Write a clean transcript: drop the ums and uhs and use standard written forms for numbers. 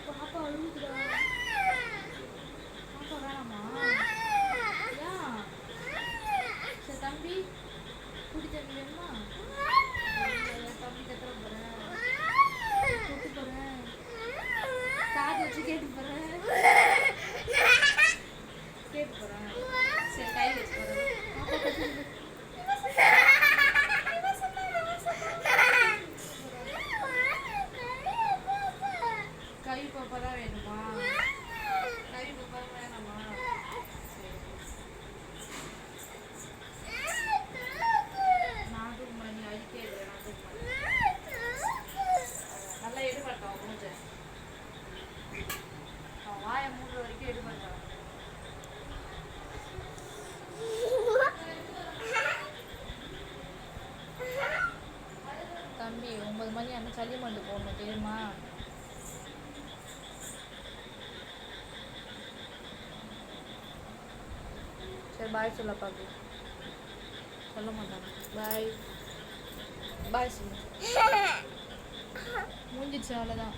பாப்பா அழுகுதுடா. பாப்பா வேணாமா? ஏன்? சரி தம்பி குடி தம்பி வேணுமா? தம்பி கத்துற போறேன், கூட்டு போறேன், காது வச்சு கேட்டு போறேன், கேட்டு போறேன். சரி கை வச்சு போறேன். பாப்பா கத்துது. கை பாப்பா தான் வேணுமா? கை பாப்பா வேணாமா? நான் தூக்க மாட்டேன், நீ அழிக்கே இல்லை. நான் தூக்க மாட்டேன். நல்லா எடுபட்டான் மூஞ்ச. அவன் வாயை மூடுற வரைக்கும் எடுபட்டான். தம்பி 9 மணி ஆனால் சளி மருந்து போடணும் தெரியுமா? சரி பாய் சொல்ல பாக்கு. சொல்ல மாட்டாங்க. பாய் பாய் சொல்லு. முடிஞ்சிடுச்சு அவ்வளோதான்.